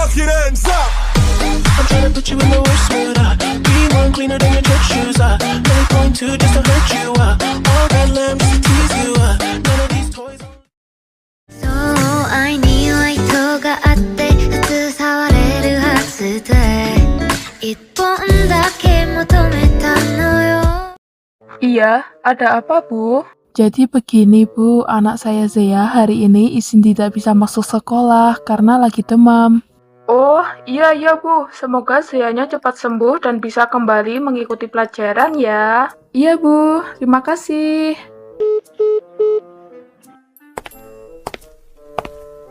fuck your hands up. I'm trying to put you in the worst mood, be one cleaner than your church shoes, only point two just to hurt you, all that lamb just to tease you, none of these toys. そう愛には意図があって普通触れるはずで一本だけ求めたのよ Iya, ada apa, Bu? Jadi begini, Bu. Anak saya Zea hari ini izin tidak bisa masuk sekolah karena lagi demam. Oh, iya, Bu. Semoga Zeanya cepat sembuh dan bisa kembali mengikuti pelajaran ya. Iya, Bu. Terima kasih.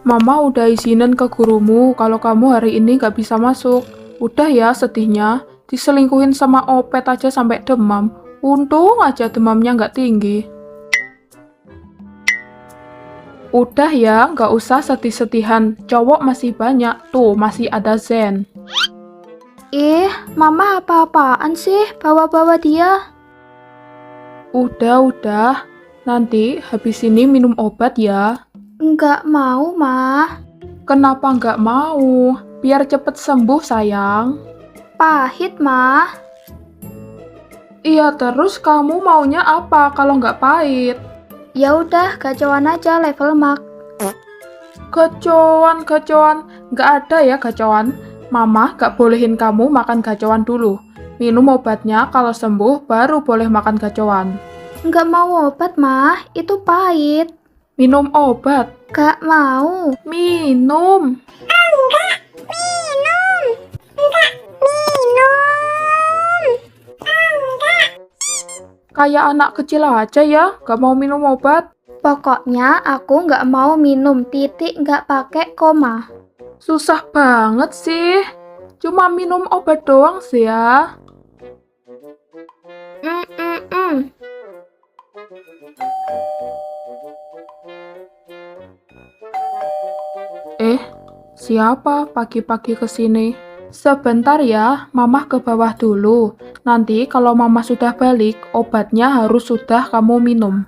Mama udah izinin ke gurumu kalau kamu hari ini gak bisa masuk. Udah ya sedihnya. Diselingkuhin sama Opet aja sampai demam. Untung aja demamnya nggak tinggi. Udah ya, nggak usah sedih-sedihan. Cowok masih banyak. Tuh, masih ada Zen. Mama apa-apaan sih bawa-bawa dia? Udah. Nanti habis ini minum obat ya. Enggak mau, Ma. Kenapa nggak mau? Biar cepet sembuh, sayang. Pahit, Ma. Iya, terus kamu maunya apa kalau nggak pahit? Ya udah, gacoan aja level mak. Gacoan. Nggak ada ya gacoan. Mama nggak bolehin kamu makan gacoan dulu. Minum obatnya, kalau sembuh baru boleh makan gacoan. Enggak mau obat, Ma. Itu pahit. Minum obat. Gak mau. Minum. Kayak anak kecil aja ya, gak mau minum obat. Pokoknya aku nggak mau minum, titik nggak pakai koma. Susah banget sih. Cuma minum obat doang sih ya. Siapa pagi-pagi kesini? Sebentar ya, Mama ke bawah dulu. Nanti kalau Mama sudah balik, obatnya harus sudah kamu minum.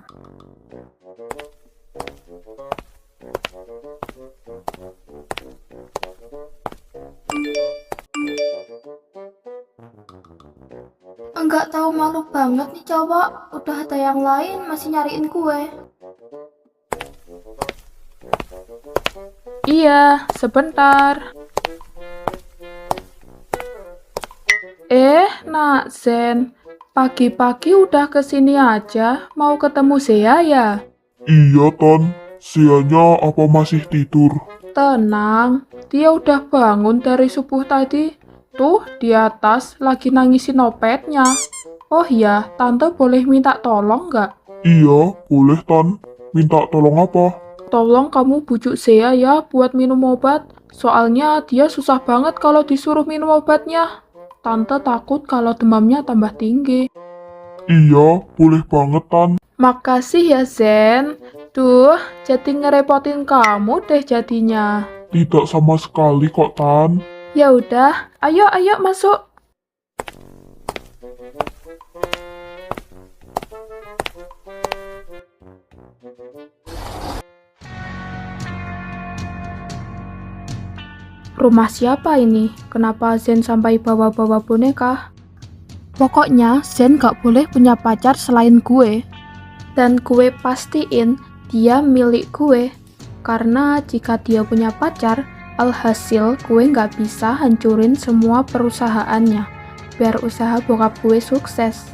Enggak tahu malu banget nih cowok. Udah ada yang lain masih nyariin kue. Iya, sebentar. Nak Zen, pagi-pagi udah kesini aja, mau ketemu Zea ya? Iya, Tan. Sianya apa masih tidur? Tenang, dia udah bangun dari subuh tadi. Tuh, di atas lagi nangisin Opetnya. Oh iya, Tante boleh minta tolong nggak? Iya, boleh, Tan. Minta tolong apa? Tolong kamu bujuk Zea ya buat minum obat. Soalnya dia susah banget kalau disuruh minum obatnya. Tante takut kalau demamnya tambah tinggi. Iya, boleh banget, Tan. Makasih ya, Zen. Duh, jadi ngerepotin kamu deh jadinya. Tidak sama sekali kok, Tan. Ya udah, ayo masuk. Rumah siapa ini? Kenapa Zen sampai bawa-bawa boneka? Pokoknya Zen gak boleh punya pacar selain gue. Dan gue pastiin dia milik gue. Karena jika dia punya pacar, alhasil gue gak bisa hancurin semua perusahaannya. Biar usaha bokap gue sukses.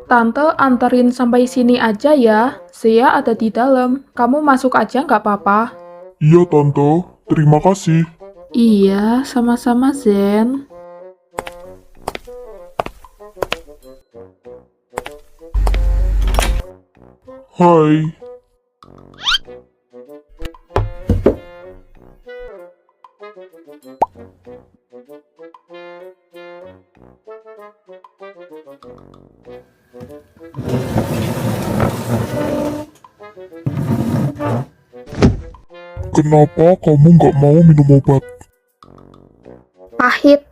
Tante anterin sampai sini aja ya. Zea ada di dalam. Kamu masuk aja nggak apa-apa. Iya, Tante. Terima kasih. Iya, sama-sama Zen. Hai. Kenapa kamu nggak mau minum obat? Pahit.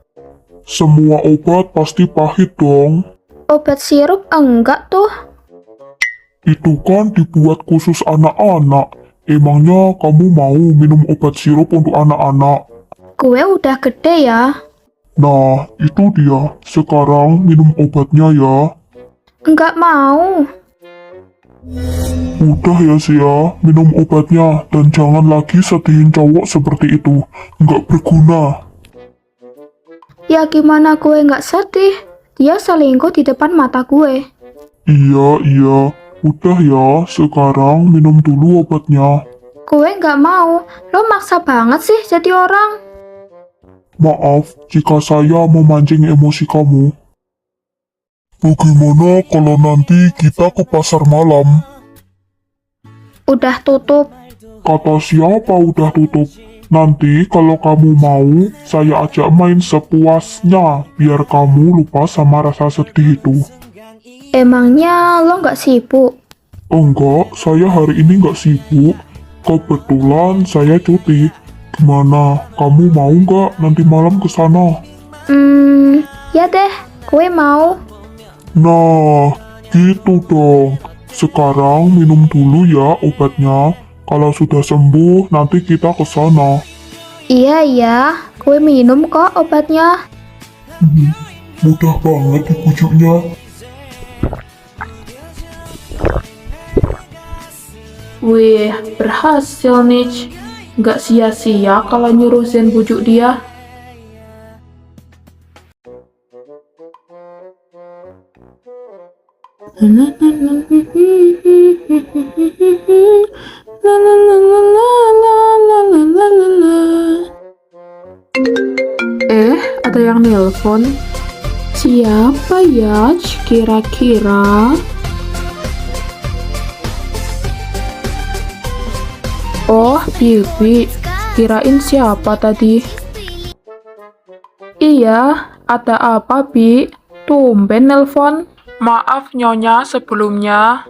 Semua obat pasti pahit dong. Obat sirup enggak tuh. Itu kan dibuat khusus anak-anak. Emangnya kamu mau minum obat sirup untuk anak-anak? Gue udah gede ya. Nah, itu dia. Sekarang minum obatnya ya. Enggak mau. Udah ya Sia, minum obatnya. Dan jangan lagi sedihin cowok seperti itu. Nggak berguna. Ya gimana gue nggak sedih? Dia selingkuh di depan mata gue. Iya. Udah ya, sekarang minum dulu obatnya. Gue nggak mau. Lo maksa banget sih jadi orang. Maaf jika saya memancing emosi kamu. Bagaimana kalau nanti kita ke pasar malam? Udah tutup. Kata siapa udah tutup? Nanti kalau kamu mau, saya ajak main sepuasnya, biar kamu lupa sama rasa sedih itu. Emangnya lo nggak sibuk? Enggak, saya hari ini nggak sibuk. Kebetulan saya cuti. Gimana, kamu mau nggak nanti malam ke sana? Ya deh, gue mau. Nah, gitu dong. Sekarang minum dulu ya obatnya. Kalau sudah sembuh, nanti kita ke sana. Iya, gue minum kok obatnya. Mudah banget dibujuknya. Wih, berhasil nih. Nggak sia-sia kalau nyuruh Zen bujuk dia. Ada yang nelpon. Siapa ya kira-kira? Oh, Bibi. Kirain siapa tadi? Iya, ada apa, Bi? Tumben nelpon. Maaf Nyonya sebelumnya.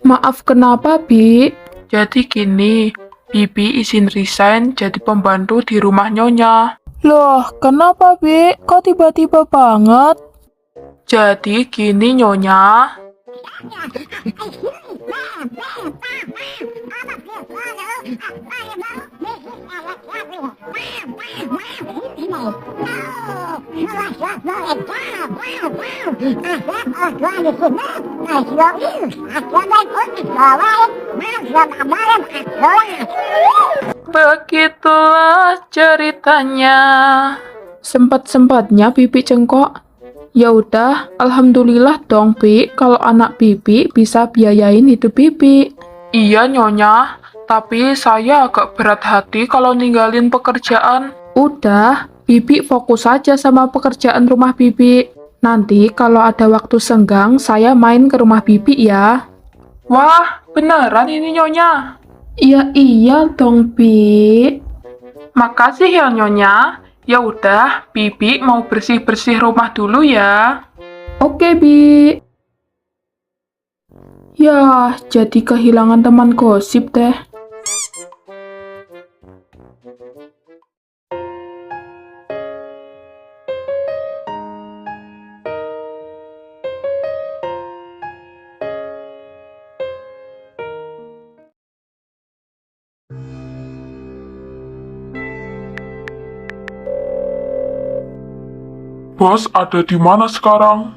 Maaf kenapa, Bi? Jadi gini, Bibi izin resign jadi pembantu di rumah Nyonya. Loh, kenapa, Bi? Kok tiba-tiba banget? Jadi gini, Nyonya. Begitulah ceritanya. Sempat-sempatnya Bibi cengkok. Ya udah, alhamdulillah dong, Bi, kalau anak Bibi bisa biayain hidup Bibi. Iya, Nyonya, tapi saya agak berat hati kalau ninggalin pekerjaan. Udah, Bibi fokus saja sama pekerjaan rumah Bibi. Nanti kalau ada waktu senggang, saya main ke rumah Bibi ya. Wah, beneran ini Nyonya? Iya dong, Bi. Makasih ya, Nyonya. Ya udah, Bibi mau bersih-bersih rumah dulu ya. Oke, Bi. Ya, jadi kehilangan teman gosip deh. Bos, ada di mana sekarang?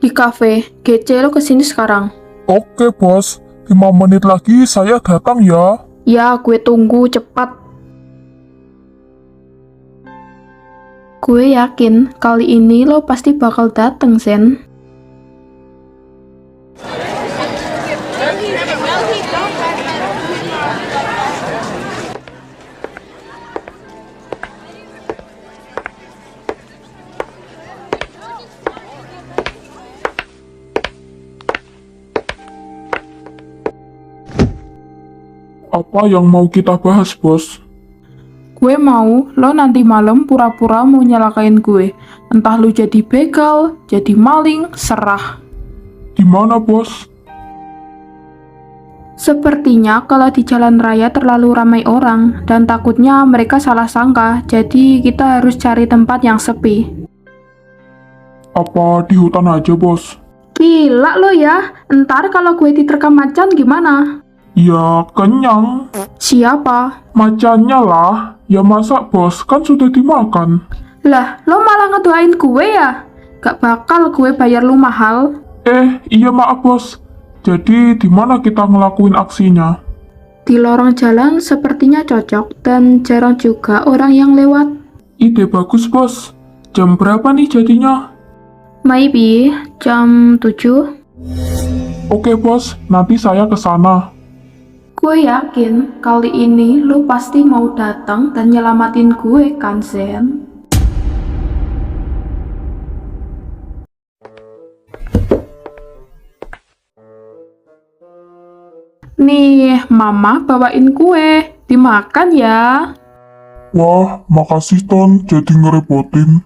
Di kafe, GC lo kesini sekarang. Oke, bos. 5 menit lagi saya datang ya. Ya, gue tunggu cepat. Gue yakin kali ini lo pasti bakal dateng, Zen. Apa yang mau kita bahas, bos? Gue mau lo nanti malam pura-pura mau nyalakain gue. Entah lo jadi begal, jadi maling, serah. Gimana, bos? Sepertinya kalau di jalan raya terlalu ramai orang dan takutnya mereka salah sangka, jadi kita harus cari tempat yang sepi. Apa di hutan aja, bos? Gila lo ya, entar kalau gue diterkam macan gimana? Ya, kenyang. Siapa? Macannya lah. Ya masa bos, kan sudah dimakan. Lah, lo malah ngedoain gue ya? Gak bakal gue bayar lu mahal. Iya maaf bos. Jadi di mana kita ngelakuin aksinya? Di lorong jalan sepertinya cocok dan jarang juga orang yang lewat. Ide bagus bos. Jam berapa nih jadinya? Maybe jam 7. Oke bos, nanti saya ke sana. Gue yakin kali ini lu pasti mau datang dan nyelamatin gue kan, Zen? Nih, Mama bawain kue. Dimakan ya. Wah, makasih Ton, jadi ngerepotin.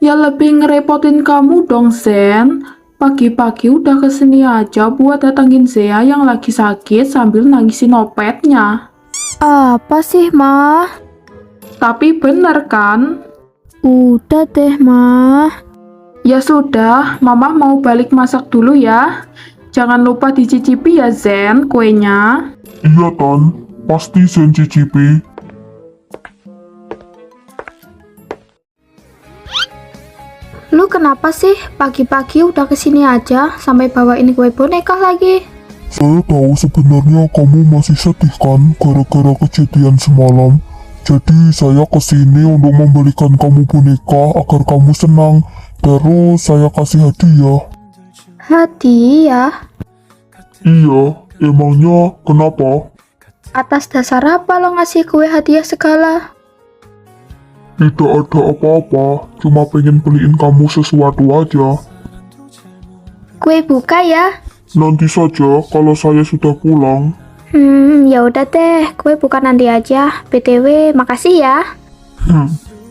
Ya lebih ngerepotin kamu dong, Zen. Pagi-pagi udah kesini aja buat datangin Zea yang lagi sakit sambil nangisin opetnya. Apa sih, Ma? Tapi bener kan? Udah deh, Ma. Ya sudah, Mama mau balik masak dulu ya. Jangan lupa dicicipi ya, Zen, kuenya. Iya Ton, pasti Zen cicipi. Lu kenapa sih pagi-pagi udah kesini aja sampai bawain kue boneka lagi? Saya tahu sebenarnya kamu masih sedih kan gara-gara kejadian semalam. Jadi saya kesini untuk membelikan kamu boneka agar kamu senang. Terus saya kasih hadiah. Hadiah? Iya, emangnya kenapa? Atas dasar apa lo ngasih kue hadiah segala? Tidak ada apa-apa, cuma pengen beliin kamu sesuatu aja. Kue buka ya? Nanti saja kalau saya sudah pulang. Ya udah deh, kue buka nanti aja. BTW, makasih ya.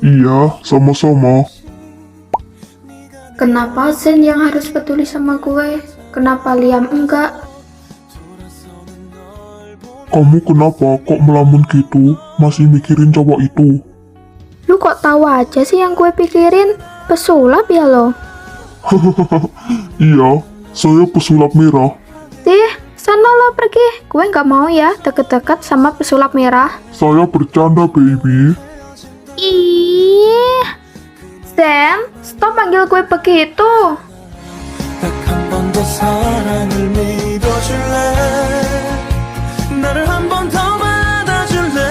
Iya, sama-sama. Kenapa Zen yang harus peduli sama gue? Kenapa Liam enggak? Kamu kenapa kok melamun gitu? Masih mikirin cowok itu? Lu kok tahu aja sih yang gue pikirin? Pesulap ya lo? Iya, saya pesulap merah. Sana lo pergi. Gue nggak mau ya deket-deket sama pesulap merah. Saya bercanda, baby. Ih, Zen, stop panggil gue begitu. 딱 한 번 더 사랑을 믿어줄래 나를 한 번 더 받아줄래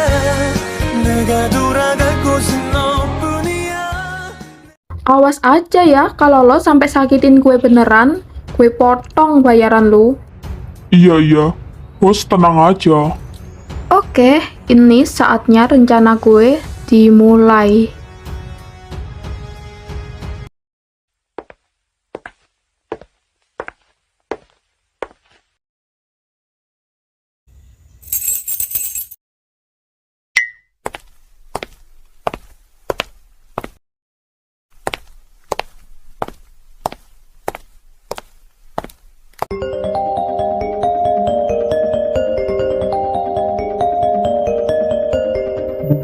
내가 돌아갈 곳은 너뿐이야. Awas aja ya kalau lo sampai sakitin gue beneran. Gue potong bayaran lu. Iya, bos tenang aja. Oke, ini saatnya rencana gue dimulai.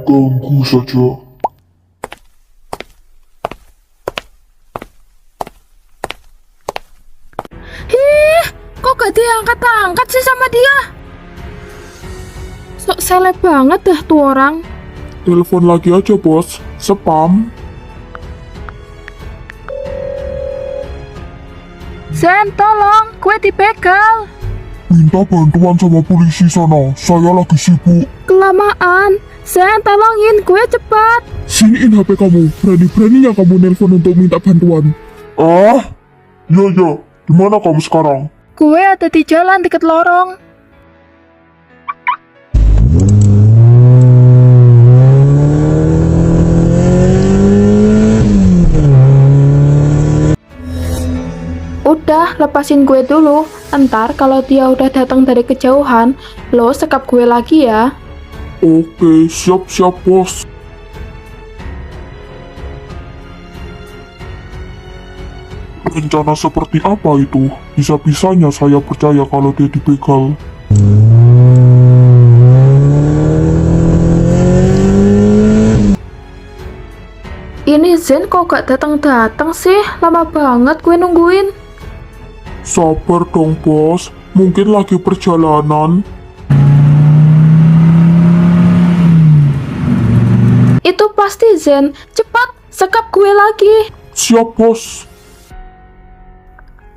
Ganggu saja. Kok gak diangkat-angkat sih sama dia? Sok seleb banget dah tuh orang. Telepon lagi aja, bos. Spam. Zen, tolong, gue dibegal. Minta bantuan sama polisi sana. Saya lagi sibuk. Kelamaan. Zen, tolongin gue cepat. Siniin HP kamu. Berani-beraninya kamu nelpon untuk minta bantuan. Ya. Gimana kamu sekarang? Gue ada di jalan deket lorong. Udah, lepasin gue dulu. Entar kalau dia udah datang dari kejauhan, lo sekap gue lagi ya. Oke, siap-siap, bos. Rencana seperti apa itu? Bisa-bisanya saya percaya kalau dia dibegal. Ini Zen kok gak datang-datang sih? Lama banget gue nungguin. Sabar dong bos, mungkin lagi perjalanan. Itu pasti Zen. Cepat, sekap gue lagi. Siap bos.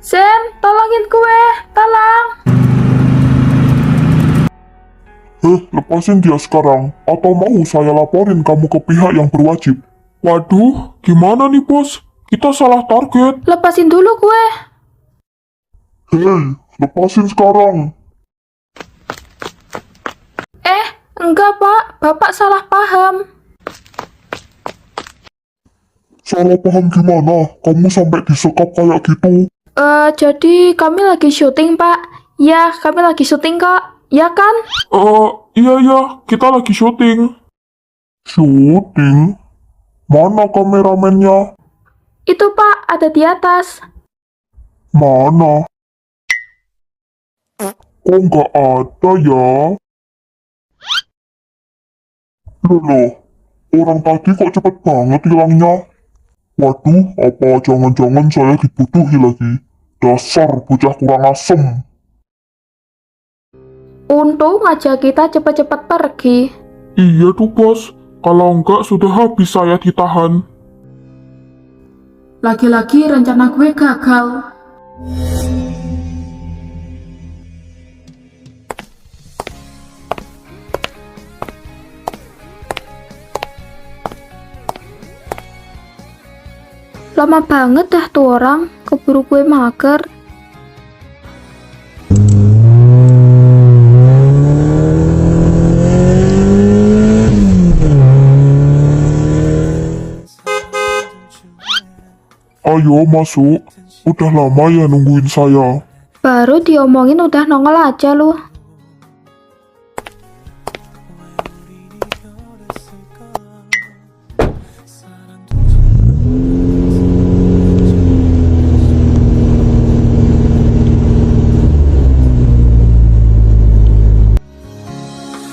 Zen, tolongin gue. Tolong. Lepasin dia sekarang, atau mau saya laporin kamu ke pihak yang berwajib. Waduh, gimana nih bos? Kita salah target. Lepasin dulu gue. Hei, lepasin sekarang. Enggak pak. Bapak salah paham. Salah paham gimana? Kamu sampai disekap kayak gitu? Jadi kami lagi syuting pak. Ya, kami lagi syuting kak. Ya kan? Iya, kita lagi syuting. Syuting? Mana kameramennya? Itu pak, ada di atas. Mana? Kok nggak ada ya? Loh, orang tadi kok cepet banget hilangnya? Waduh, apa jangan-jangan saya dibutuhi lagi? Dasar bocah kurang asem. Untung aja kita cepat-cepat pergi. Iya tuh bos, kalau enggak sudah habis saya ditahan. Lagi-lagi rencana gue gagal. Lama banget dah tuh orang, keburu gue mager. Ayo masuk, udah lama ya nungguin saya. Baru diomongin udah nongol aja lu.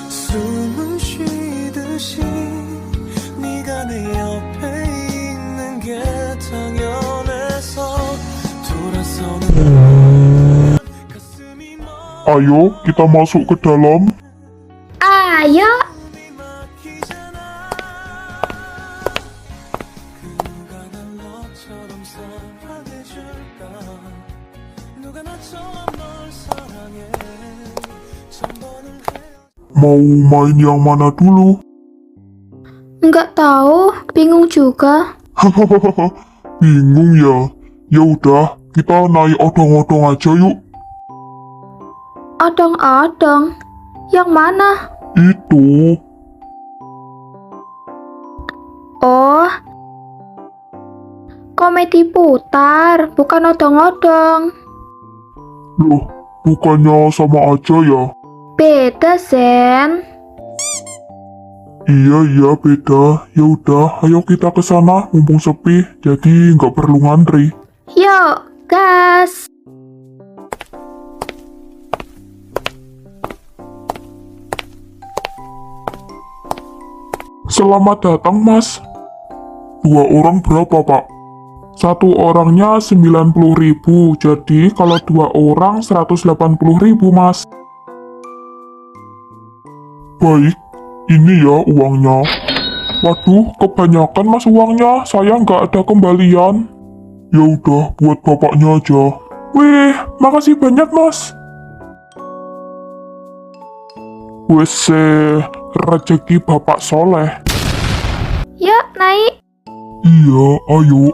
숨은 쉬듯이 네가 내 옆에 있는 게 당연해서 돌아서는 가슴이 Ayo, kita masuk ke dalam. Ayo. 막히잖아 누가 날 너처럼 사랑해줄까 누가 나처럼 널 사랑해 천 번을 Mau main yang mana dulu? Nggak tahu, bingung juga. Bingung ya? Ya udah, kita naik odong-odong aja yuk. Odong-odong. Yang mana? Itu. Oh, komedi putar, bukan odong-odong. Loh, bukannya sama aja ya? Beda, Zen. Iya, beda. Ya udah, ayo kita ke sana mumpung sepi, jadi nggak perlu ngantri. Yuk, gas. Selamat datang, Mas. 2 orang berapa, Pak? 1 orangnya 90.000, jadi kalau 2 orang 180.000, Mas. Baik, ini ya uangnya. Waduh, kebanyakan Mas uangnya, saya nggak ada kembalian. Ya udah, buat bapaknya aja. Wih, makasih banyak, Mas. Wes, rezeki bapak soleh. Yuk, naik. Iya, ayo.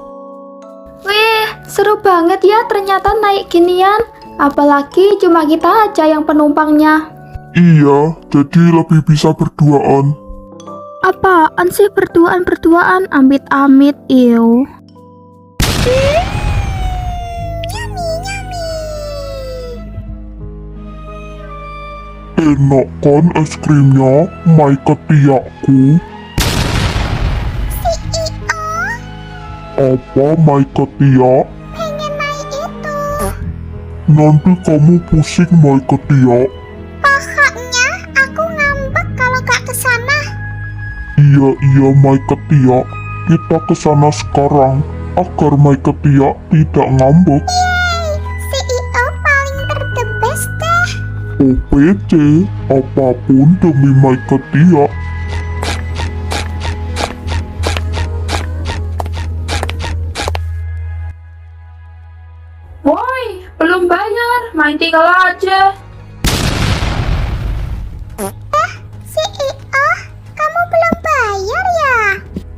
Wih, seru banget ya ternyata naik ginian. Apalagi cuma kita aja yang penumpangnya. Iya, jadi lebih bisa berduaan. Apaan sih berduaan-berduaan? Amit-amit, iu. Enak kan es krimnya, mai ketiakku? Apa mai ketiak? Pengen naik itu. Nanti kamu pusing mai ketiak. Pokoknya aku ngambek kalau gak kesana. Iya mai ketiak. Kita kesana sekarang agar mai ketiak tidak ngambek. CEO OPC, apapun demi Michael dia. Woi, belum bayar, main tinggal aja. CEO, kamu belum bayar ya?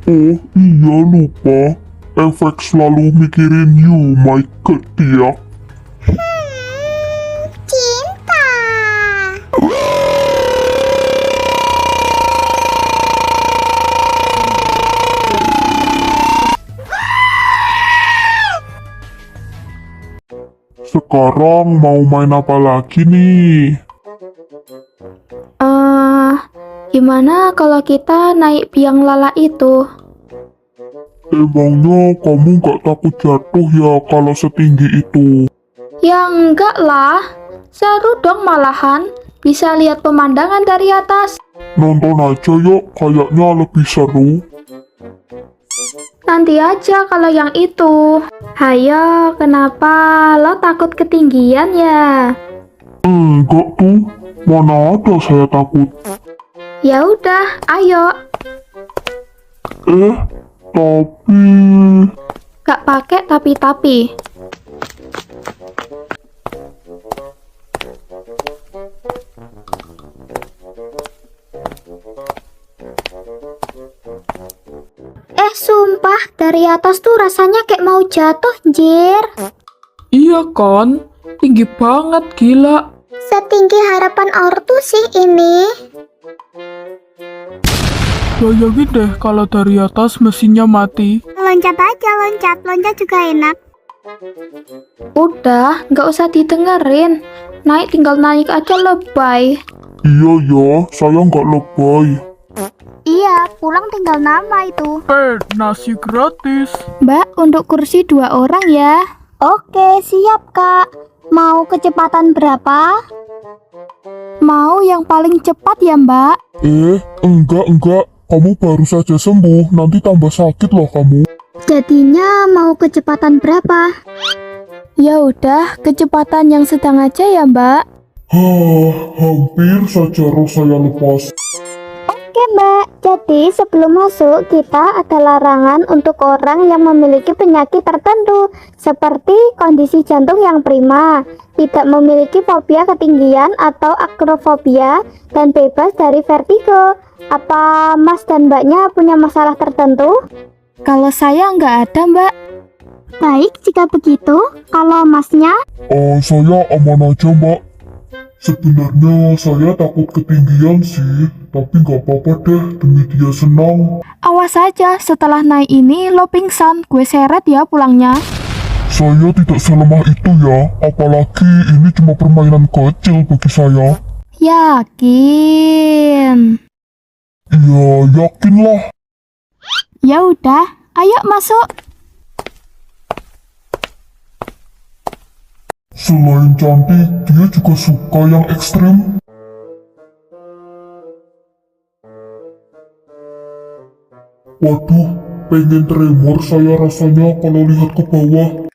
Oh iya lupa, efek selalu mikirin you Michael dia. Cinta. Sekarang mau main apa lagi nih? Gimana kalau kita naik biang lala itu? Emangnya kamu gak takut jatuh ya kalau setinggi itu? Ya enggak lah, seru dong malahan. Bisa lihat pemandangan dari atas. Nonton aja yuk, kayaknya lebih seru. Nanti aja kalau yang itu. Hayo, kenapa lo takut ketinggian ya? Enggak tuh, mana ada saya takut. Ya udah, ayo. Tapi... Gak pakai tapi-tapi. Sumpah, dari atas tuh rasanya kayak mau jatuh, Jir. Iya kan? Tinggi banget, gila. Setinggi harapan ortu sih ini. Bayangin deh kalau dari atas mesinnya mati. Loncat aja, loncat juga enak. Udah, nggak usah didengerin. Naik tinggal naik aja lebay. Iya ya, saya nggak lebay. Iya, pulang tinggal nama itu. Nasi gratis. Mbak, untuk kursi 2 orang ya. Oke, siap kak. Mau kecepatan berapa? Mau yang paling cepat ya, Mbak. Enggak. Kamu baru saja sembuh, nanti tambah sakit loh kamu. Jadinya mau kecepatan berapa? Ya udah, kecepatan yang sedang aja ya, Mbak. Hampir saja roh saya lepas. Oke mbak, jadi sebelum masuk kita ada larangan untuk orang yang memiliki penyakit tertentu seperti kondisi jantung yang prima, tidak memiliki fobia ketinggian atau akrofobia, dan bebas dari vertigo. Apa mas dan mbaknya punya masalah tertentu? Kalau saya nggak ada, Mbak. Baik, jika begitu, kalau masnya? Saya aman aja mbak. Sebenarnya saya takut ketinggian sih, tapi nggak apa-apa deh demi dia senang. Awas aja, setelah naik ini lo pingsan, gue seret ya pulangnya. Saya tidak selemah itu ya, apalagi ini cuma permainan kecil bagi saya. Yakin? Iya, yakinlah. Ya udah, ayo masuk. Selain cantik, dia juga suka yang ekstrim. Waduh, pengen tremor saya rasanya kalau lihat ke bawah.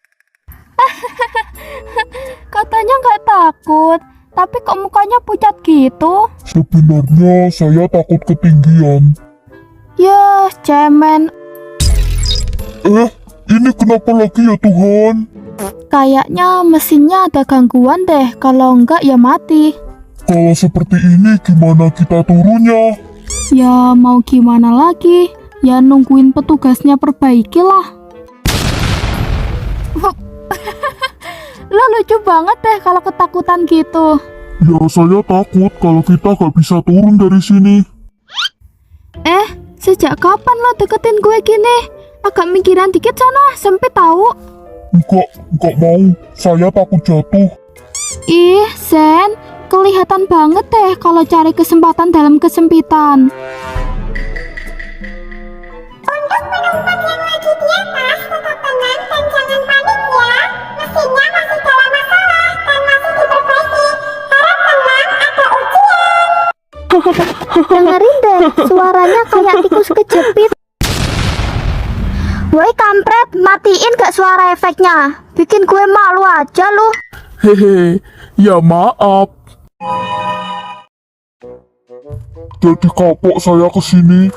Katanya nggak takut, tapi kok mukanya pucat gitu? Sebenarnya saya takut ketinggian. Ya, cemen. Ini kenapa lagi ya Tuhan? Kayaknya mesinnya ada gangguan deh, kalau enggak ya mati. Kalau seperti ini gimana kita turunnya? Ya mau gimana lagi? Ya nungguin petugasnya perbaiki lah. Lo lucu banget deh kalau ketakutan gitu. Ya saya takut kalau kita gak bisa turun dari sini. Sejak kapan lo deketin gue gini? Agak mikiran dikit sana, sempit tahu. Enggak mau. Saya takut jatuh. Ih, Sen, kelihatan banget deh kalau cari kesempatan dalam kesempitan. Untuk penumpang yang lagi di atas, tetap tenang dan jangan panik ya. Mesinnya masih dalam masalah dan masih diperbaiki. Harap tenang, ada ujian. Dengerin deh, suaranya kayak tikus kejepit. Woi kampret, matiin gak suara efeknya? Bikin gue malu aja lu. Hehe, ya maaf. jadi kapok saya kesini.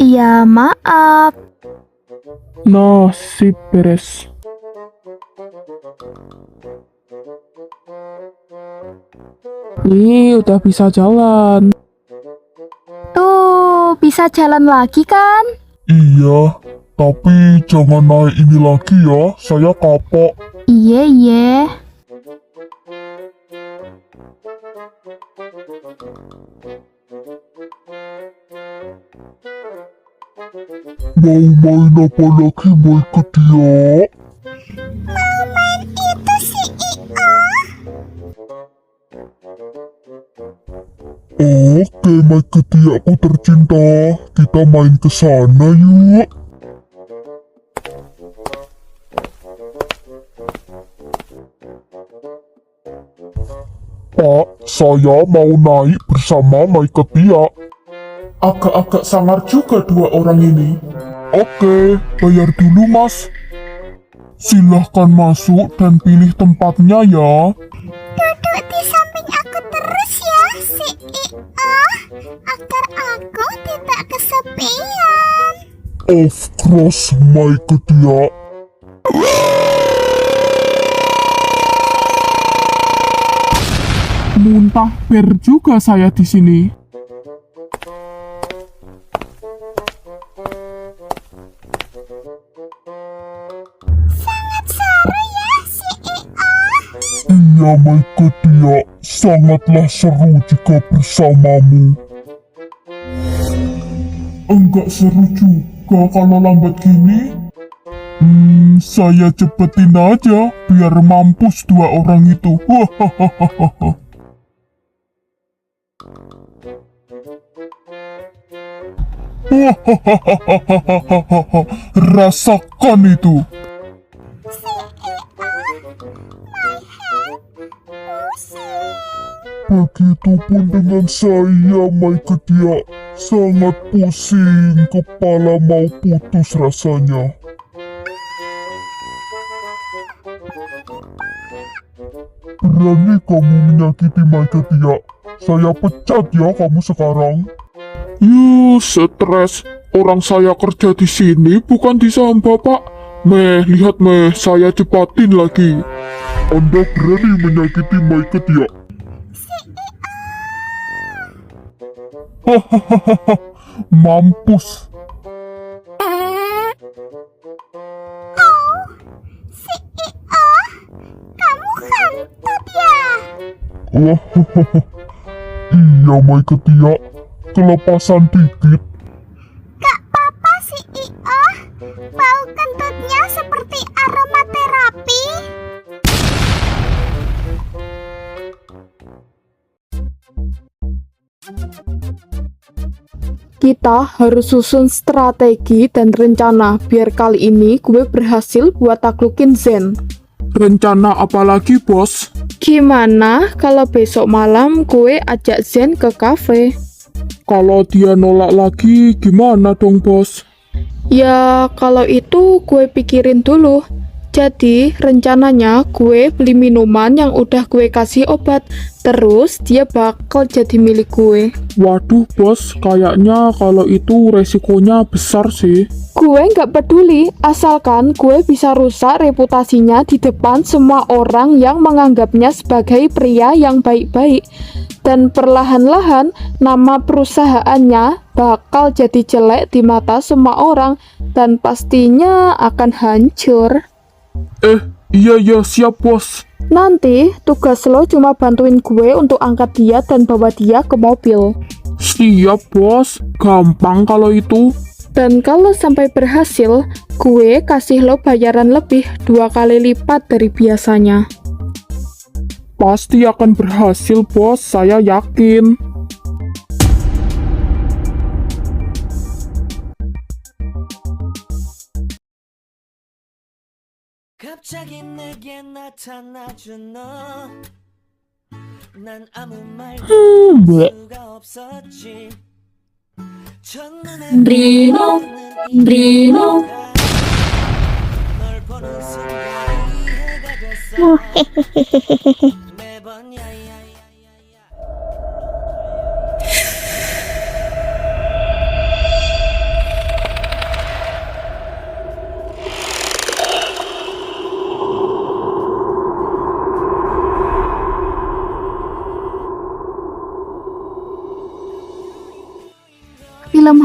Iya, maaf. Nah, sip beres. Ih, udah bisa jalan. Tuh, bisa jalan lagi kan? Iya, tapi jangan naik ini lagi ya, saya kapok. Iya, iya. Mau main apa lagi, mau ikut dia? Oke, Mai Ketiakku tercinta, kita main ke sana yuk. Pak, saya mau naik bersama Mai Ketiak. Agak-agak sangar juga dua orang ini. Oke, bayar dulu mas. Silahkan masuk dan pilih tempatnya ya. Duduk di samping aku terus ya, CEO, agar aku tidak kesepian. Of course, Mai Ketiak. Muntah ber juga saya di sini. Sangat seru ya, CEO. Iya, Mai Ketiak, sangatlah seru jika bersamamu. Enggak seru juga kalau lambat gini. Saya cepetin aja, biar mampus dua orang itu. Hahaha. Rasakan itu. Begitupun dengan saya, Mai Ketiak. Sangat pusing, kepala mau putus rasanya. Berani kamu menyakiti Mai Ketiak? Saya pecat ya kamu sekarang. Stres. Orang saya kerja di sini, bukan di saham bapak. Lihat saya cepatin lagi. Anda berani menyakiti Mai Ketiak? Hahaha, mampus. Kamu kentut ya? Iya, Mai Ketiak, kelepasan dikit. Gak apa-apa, CEO. Bau kentutnya seperti aromaterapi. Kita harus susun strategi dan rencana biar kali ini gue berhasil buat taklukin Zen. Rencana apa lagi, bos? Gimana kalau besok malam gue ajak Zen ke kafe? Kalau dia nolak lagi, gimana dong, bos? Ya, kalau itu gue pikirin dulu. Jadi, rencananya gue beli minuman yang udah gue kasih obat. Terus, dia bakal jadi milik gue. Waduh, bos. Kayaknya kalau itu resikonya besar sih. Gue nggak peduli, asalkan gue bisa rusak reputasinya di depan semua orang yang menganggapnya sebagai pria yang baik-baik. Dan perlahan-lahan, nama perusahaannya bakal jadi jelek di mata semua orang. Dan pastinya akan hancur. Iya, siap, bos. Nanti tugas lo cuma bantuin gue untuk angkat dia dan bawa dia ke mobil. Siap, bos. Gampang kalau itu. Dan kalau sampai berhasil, gue kasih lo bayaran lebih 2 kali lipat dari biasanya. Pasti akan berhasil, bos. Saya yakin. 갑자기 내게 나타나준 너. 난 아무 말도 할 수가 없었지. 첫눈에 Drino, Drino. 널 보는 순간 이해가 됐어. 매번 야야야야야.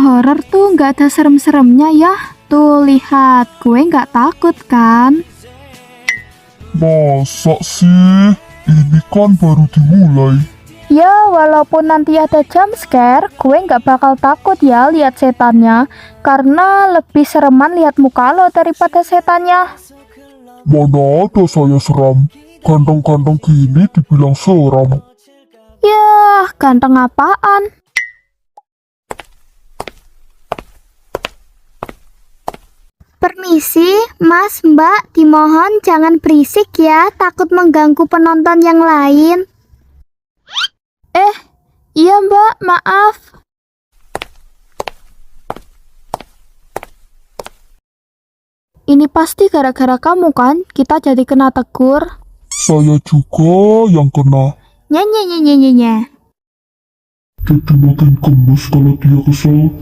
horor tuh nggak ada serem-seremnya ya. Tuh lihat, gue nggak takut kan? Masa sih? Ini kan baru dimulai. Ya, walaupun nanti ada jump scare, gue nggak bakal takut ya lihat setannya. Karena lebih sereman lihat muka lo daripada setannya. Mana ada saya seram? Ganteng-ganteng gini dibilang seram. Yah, ganteng apaan? Permisi, Mas, Mbak, dimohon jangan berisik ya, takut mengganggu penonton yang lain. Iya mbak, maaf. Ini pasti gara-gara kamu kan, kita jadi kena tegur. Saya juga yang kena. Nyanyi. Jadi makin gemes kalau dia kesel.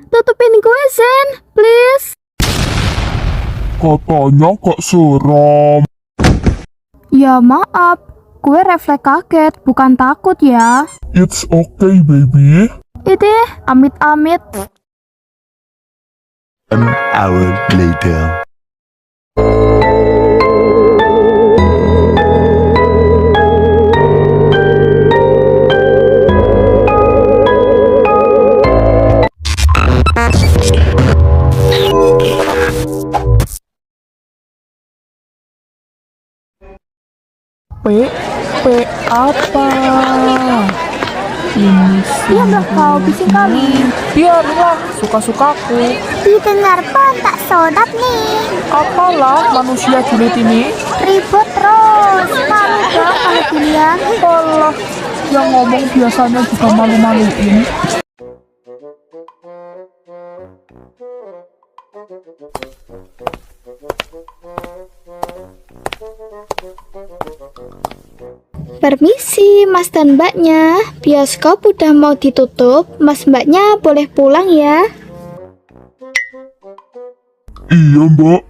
Tutupin gue, Zen, please. Katanya gak seram. Ya maaf, gue refleks kaget, bukan takut ya. It's okay, baby. Itu amit-amit. An hour later. P apa? Ini sih. Diamlah kau, bising kali. Biarlah, suka-sukaku. Didengar pun tak sodap nih. Apalah manusia julid ini? Ribut terus, malu dong kalau dilihat. Apalah, yang ngomong biasanya juga malu-maluin. Permisi, Mas dan Mbaknya. Bioskop udah mau ditutup. Mas Mbaknya boleh pulang ya. Iya, Mbak.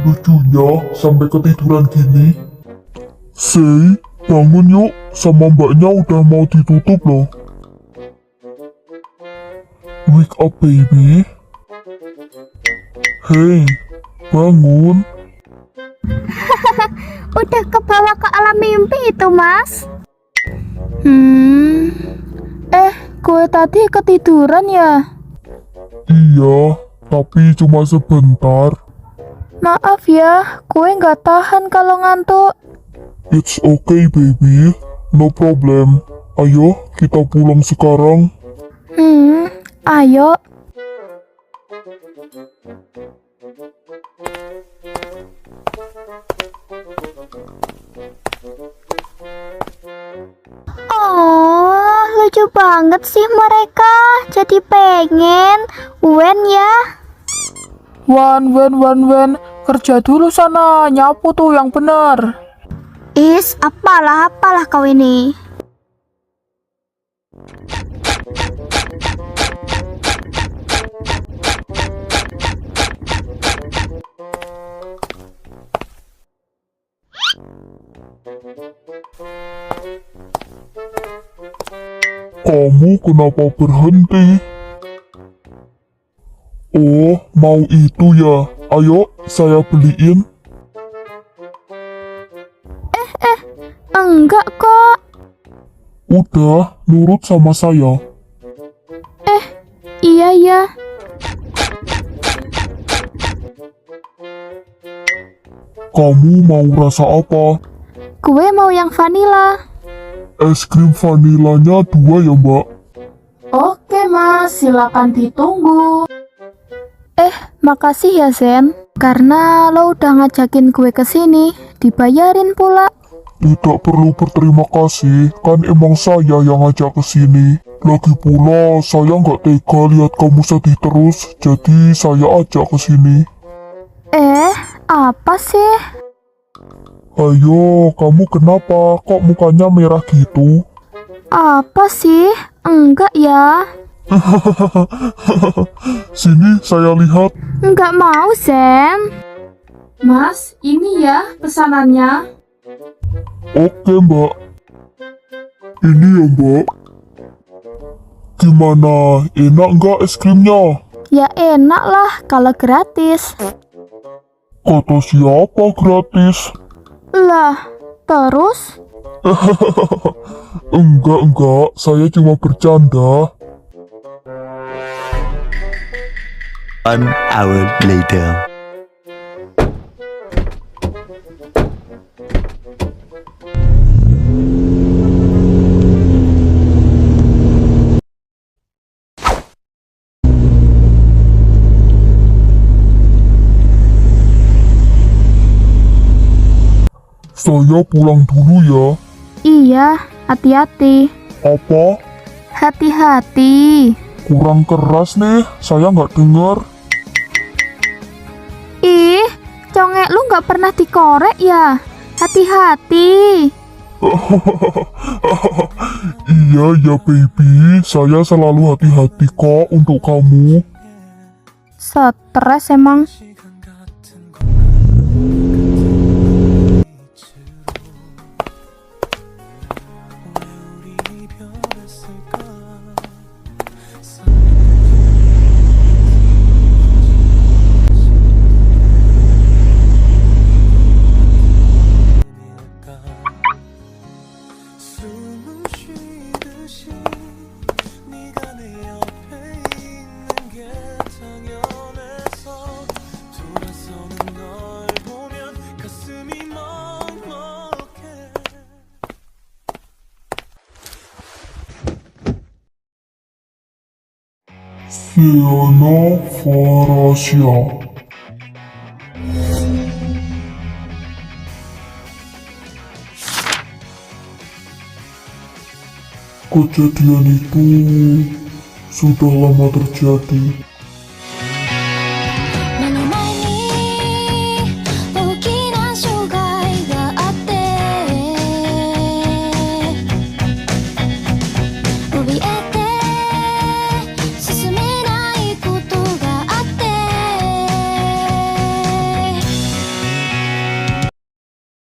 Lucunya sampai ketiduran gini. Say, bangun yuk. Sama Mbaknya udah mau ditutup loh. Wake up, baby. Hey, bangun. Udah kebawa ke alam mimpi itu, Mas. Gue tadi ketiduran ya. Iya, tapi cuma sebentar. Maaf ya, gue nggak tahan kalau ngantuk. It's okay, baby. No problem. Ayo, kita pulang sekarang. Ayo. Oh, lucu banget sih mereka. Jadi pengen. Wen ya. Wan, kerja dulu sana, nyapu tuh yang bener. Is, apalah kau ini. Kamu kenapa berhenti? Oh, mau itu ya? Ayo, saya beliin. Enggak kok. Udah, nurut sama saya. Iya ya. Kamu mau rasa apa? Gue mau yang vanilla. Es krim vanilanya 2 ya, Mbak. Oke mas, silakan ditunggu. Makasih ya Zen, karena lo udah ngajakin gue ke sini, dibayarin pula. Tidak perlu berterima kasih, kan emang saya yang ngajak ke sini. Lagi pula, saya nggak tega lihat kamu sedih terus, jadi saya ajak ke sini. Apa sih? Ayo, kamu kenapa? Kok mukanya merah gitu? Apa sih? Enggak ya. Sini, saya lihat. Enggak mau, Zen. Mas, ini ya pesanannya. Oke, Mbak. Ini ya, Mbak. Gimana? Enak nggak es krimnya? Ya enak lah kalau gratis. Kata siapa gratis? Lah, terus? Enggak, saya cuma bercanda. 1 hour later. Saya pulang dulu ya. Iya, hati-hati. Apa? Hati-hati. Kurang keras nih, saya nggak dengar. Ih, congek lu nggak pernah dikorek ya? Hati-hati. Iya ya baby, saya selalu hati-hati kok untuk kamu. Stres emang. 숨을 쉬듯이 네가 내 옆에 있는 게 당연해서 돌아서는 널 보면 가슴이 먹먹해. Sienna Farasia. Kejadian itu sudah lama terjadi.